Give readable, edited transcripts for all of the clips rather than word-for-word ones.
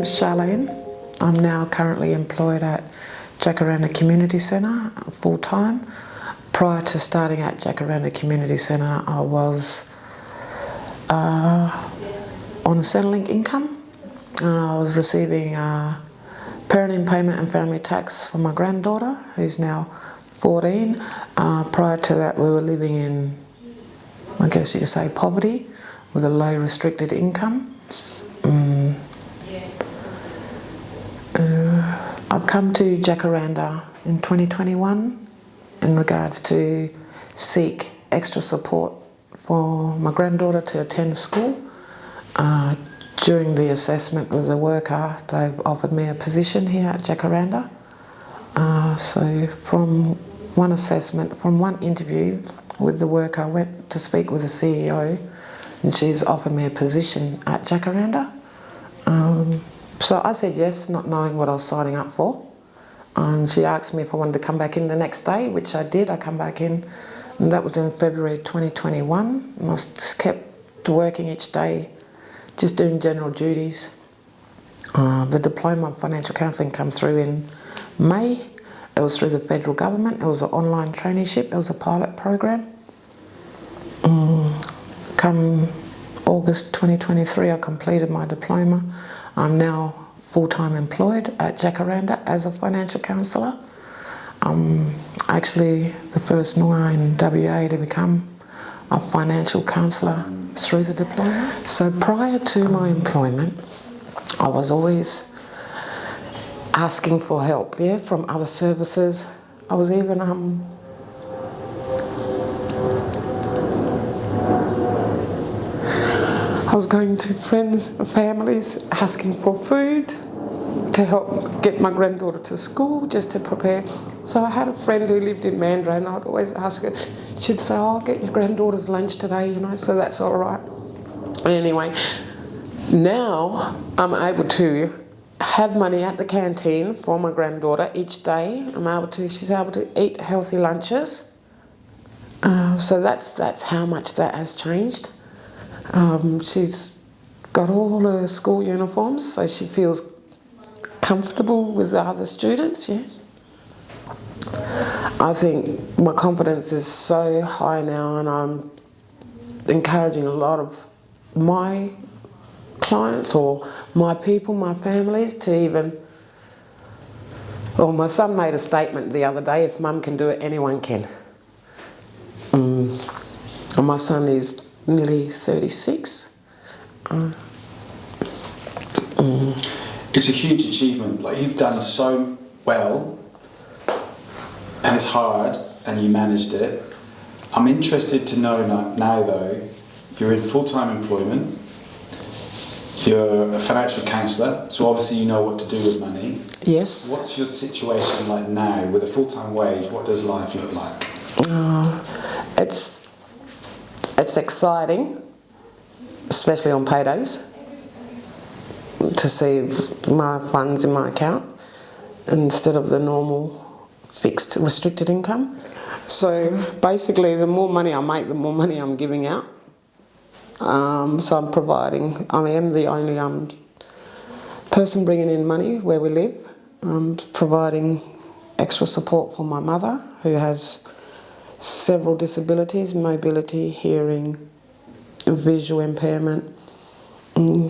name's Sharlene. I'm now currently employed at Jacaranda Community Centre full-time. Prior to starting at Jacaranda Community Centre, I was on a Centrelink income. I was receiving parenting payment and family tax for my granddaughter, who's now 14. Prior to that, we were living in, I guess you could say, poverty with a low restricted income. I've come to Jacaranda in 2021 in regards to seek extra support for my granddaughter to attend school. During the assessment with the worker, they've offered me a position here at Jacaranda. So from one assessment, from one interview with the worker, I went to speak with the CEO and she's offered me a position at Jacaranda. So I said yes, not knowing what I was signing up for. And she asked me if I wanted to come back in the next day, which I did. I come back in, and that was in February 2021. And I just kept working each day, just doing general duties. The diploma of financial counselling came through in May. It was through the federal government. It was an online traineeship. It was a pilot program. Come August 2023, I completed my diploma. I'm now full-time employed at Jacaranda as a financial counsellor. I'm actually the first Noongar in WA to become a financial counsellor through the diploma. So prior to my employment, I was always asking for help, from other services. I was even I was going to friends and families asking for food to help get my granddaughter to school, just to prepare. So I had a friend who lived in Mandurah and I'd always ask her, she'd say, "Oh, I'll get your granddaughter's lunch today, so that's all right." Anyway, now I'm able to have money at the canteen for my granddaughter each day. She's able to eat healthy lunches. So that's how much that has changed. She's got all her school uniforms, so she feels comfortable with the other students, I think my confidence is so high now, and I'm encouraging a lot of my clients or my people, my families to even... Well, my son made a statement the other day, if mum can do it, anyone can. And my son is nearly 36. It's a huge achievement. Like, you've done so well, and it's hard, and you managed it. I'm interested to know now though, you're in full-time employment, you're a financial counsellor, so obviously you know what to do with money. Yes. What's your situation like now with a full-time wage? What does life look like? It's exciting, especially on paydays, to see my funds in my account instead of the normal fixed restricted income. So basically, the more money I make, the more money I'm giving out. So I'm providing. I am the only person bringing in money where we live. I'm providing extra support for my mother, who has several disabilities: mobility, hearing, visual impairment.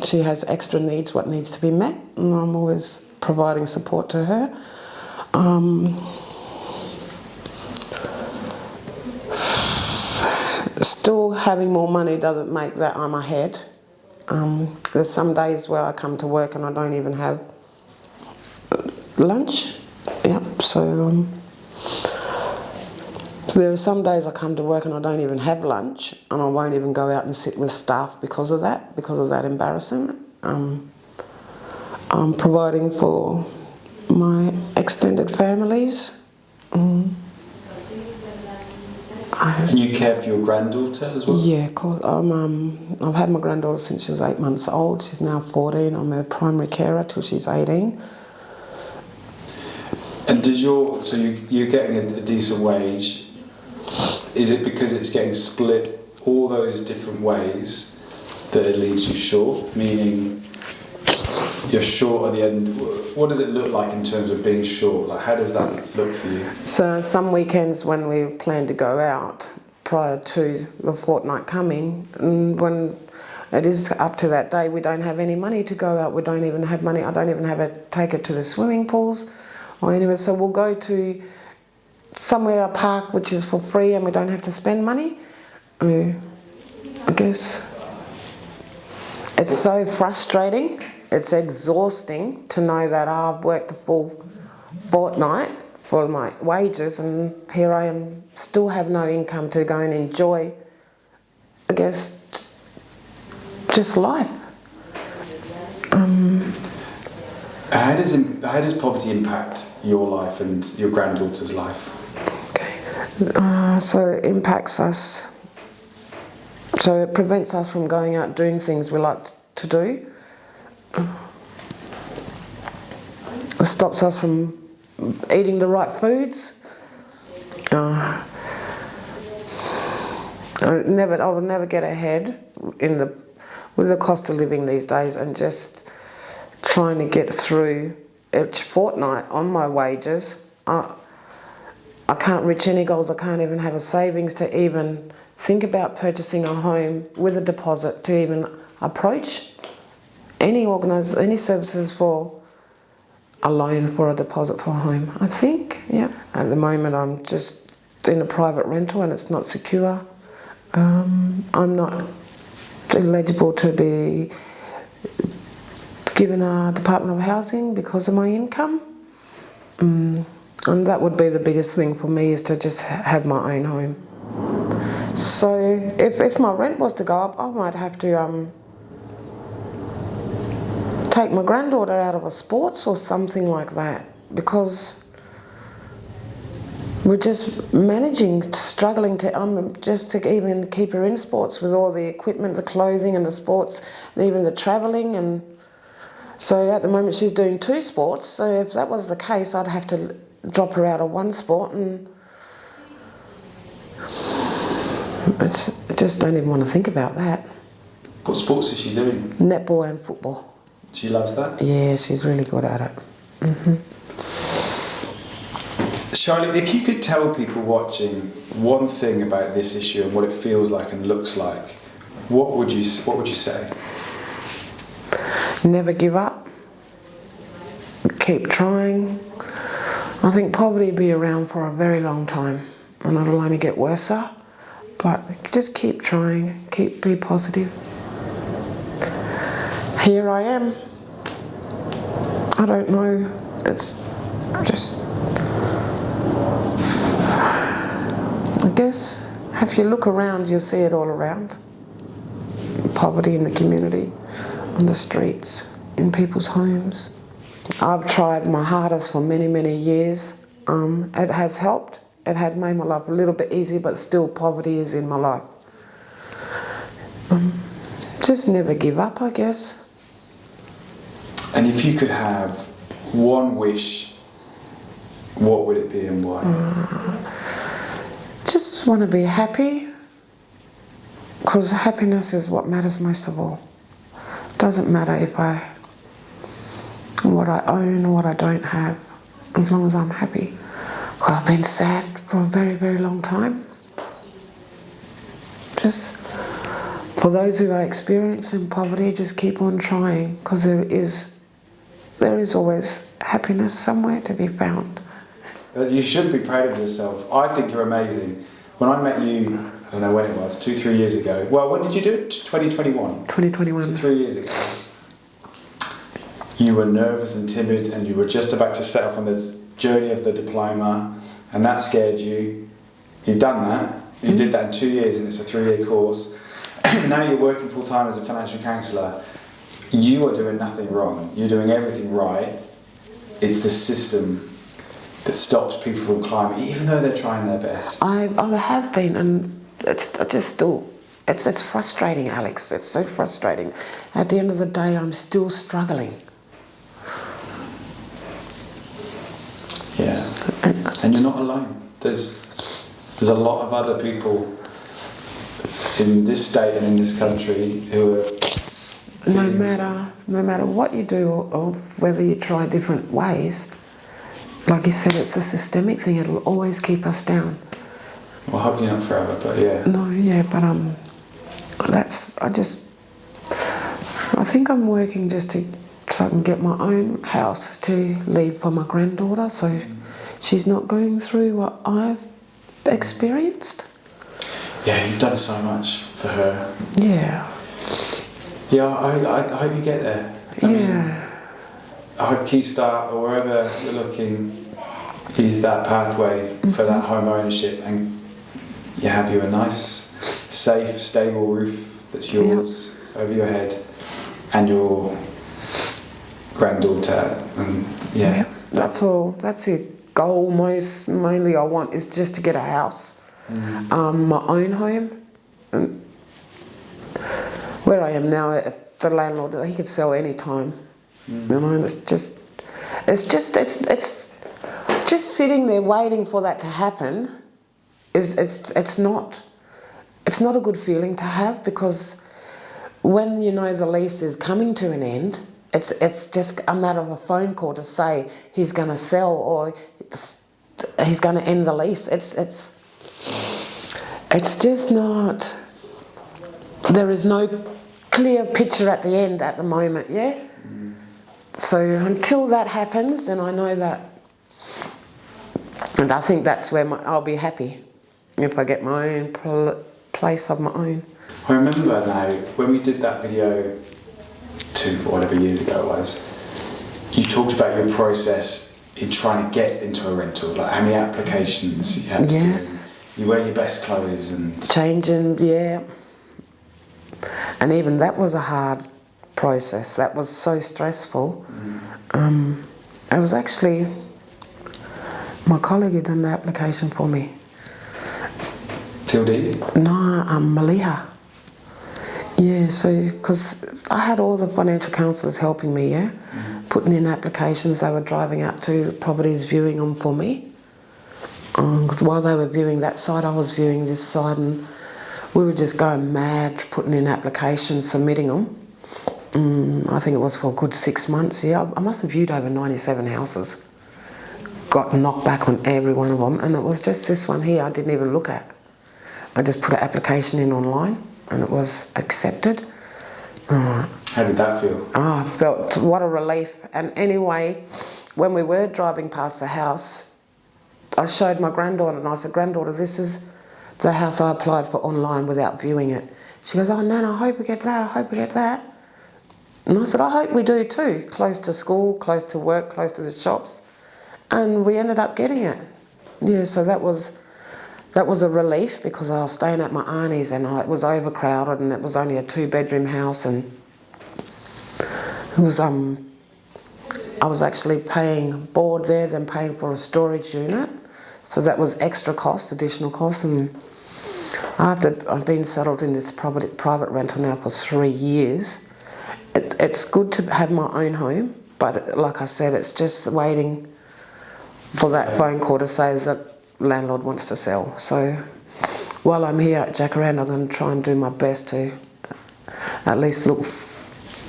She has extra needs, what needs to be met, and I'm always providing support to her. Still having more money doesn't make that I'm ahead. There's some days where I come to work and I don't even have lunch. So there are some days I come to work and I don't even have lunch, and I won't even go out and sit with staff because of that embarrassment. I'm providing for my extended families. And you care for your granddaughter as well? Yeah, of course. I've had my granddaughter since she was 8 months old. She's now 14. I'm her primary carer till she's 18. And you're getting a decent wage. Is it because it's getting split all those different ways that it leaves you short? Meaning, you're short at the end. What does it look like in terms of being short? Like, how does that look for you? So some weekends when we plan to go out prior to the fortnight coming, and when it is up to that day, we don't have any money to go out. We don't even have money. I don't even have take her to the swimming pools or anywhere. So we'll go to somewhere, a park, which is for free and we don't have to spend money. I guess it's so frustrating. It's exhausting to know that I've worked a full fortnight for my wages and here I am, still have no income to go and enjoy, I guess, just life. How does poverty impact your life and your granddaughter's life? Okay, so it impacts us. So it prevents us from going out doing things we like to do. It stops us from eating the right foods. I will never get ahead with the cost of living these days, and just trying to get through each fortnight on my wages. I can't reach any goals. I can't even have a savings to even think about purchasing a home with a deposit, to even approach any services for a loan for a deposit for a home. I think, yeah. At the moment I'm just in a private rental and it's not secure. I'm not eligible to be given a Department of Housing because of my income. And that would be the biggest thing for me, is to just have my own home. So if my rent was to go up, I might have to take my granddaughter out of a sports or something like that, because we're just struggling to even keep her in sports with all the equipment, the clothing and the sports, and even the travelling. And so at the moment she's doing 2 sports, so if that was the case I'd have to drop her out of one sport, and I just don't even want to think about that. What sports is she doing? Netball and football. She loves that? Yeah, she's really good at it. Mm-hmm. Sharlene, if you could tell people watching one thing about this issue and what it feels like and looks like, what would you say? Never give up. Keep trying. I think poverty will be around for a very long time, and it'll only get worse. But just keep trying, be positive. Here I am. I don't know. It's just, I guess, if you look around, you'll see it all around. Poverty in the community, on the streets, in people's homes. I've tried my hardest for many, many years. It has helped. It had made my life a little bit easier, but still poverty is in my life. Just never give up, I guess. And if you could have one wish, what would it be and why? Just want to be happy, because happiness is what matters most of all. It doesn't matter what I own or what I don't have, as long as I'm happy. Well, I've been sad for a very, very long time. Just for those who are experiencing poverty, just keep on trying, because there is always happiness somewhere to be found. You should be proud of yourself. I think you're amazing. When I met you, I don't know when it was, 2-3 years ago. Well, when did you do it? 2021? 2021. 3 years ago. You were nervous and timid, and you were just about to set off on this journey of the diploma, and that scared you. You've done that. You did that in 2 years, and it's a 3-year course. Now you're working full-time as a financial counsellor. You are doing nothing wrong. You're doing everything right. It's the system that stops people from climbing, even though they're trying their best. I have been, and it's frustrating, Alex. It's so frustrating. At the end of the day, I'm still struggling. Yeah, and you're not alone. There's a lot of other people in this state and in this country who are no matter what you do or whether you try different ways, like you said, it's a systemic thing. It'll always keep us down. Well, hopefully not forever, but yeah. No, yeah, but I think I'm working just so I can get my own house to leave for my granddaughter, so she's not going through what I've experienced. Yeah, you've done so much for her. Yeah. Yeah, I hope you get there. I mean, I hope Keystart or wherever you're looking is that pathway for that home ownership, and you have you a nice, safe, stable roof that's yours over your head, and your granddaughter, and that's all. That's the goal. Mainly, I want is just to get a house, my own home. And where I am now, the landlord, he could sell any time. You know, it's just sitting there waiting for that to happen. It's not a good feeling to have, because when you know the lease is coming to an end, it's just a matter of a phone call to say he's going to sell or he's going to end the lease. It's just not. There is no clear picture at the end at the moment. Yeah. So until that happens, then I know that, and I think that's where I'll be happy if I get my own place of my own. I remember now when we did that video 2 or whatever years ago it was, you talked about your process in trying to get into a rental, like how many applications you had to do. You wear your best clothes and changing, and even that was a hard process. That was so stressful. It was actually my colleague who done the application for me. Tildy? No, Maliha. Yeah, so because I had all the financial counsellors helping me, putting in applications. They were driving out to properties, viewing them for me. Because while they were viewing that side, I was viewing this side, and we were just going mad, putting in applications, submitting them. I think it was for a good 6 months. I must have viewed over 97 houses. Got knocked back on every one of them, and it was just this one here I didn't even look at. I just put an application in online, and it was accepted. How did that feel? I felt what a relief. And anyway, when we were driving past the house, I showed my granddaughter, and I said, "Granddaughter, this is the house I applied for online without viewing it." She goes, "Oh, Nan, I hope we get that, I hope we get that." And I said, "I hope we do too, close to school, close to work, close to the shops." And we ended up getting it. Yeah, so that was a relief, because I was staying at my auntie's, and it was overcrowded, and it was only a 2-bedroom house, and it was I was actually paying board there, then paying for a storage unit, so that was extra cost, additional cost. And I've been settled in this private rental now for 3 years. It's good to have my own home, but like I said, it's just waiting for that phone call to say that landlord wants to sell. So while I'm here at Jacaranda, I'm going to try and do my best to at least look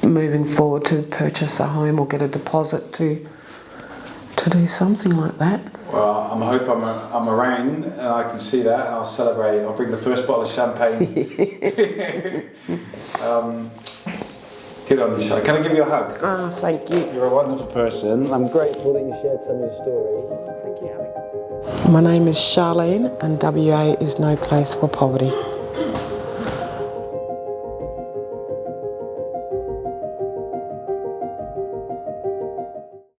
moving forward to purchase a home or get a deposit to do something like that. Well, I hope I'm around and I can see that, and I'll celebrate. I'll bring the first bottle of champagne. Good on you, Sharlene. Can I give you a hug? Oh, thank you. You're a wonderful person. I'm grateful that you shared some of your story. Thank you, Alex. My name is Sharlene, and WA is no place for poverty.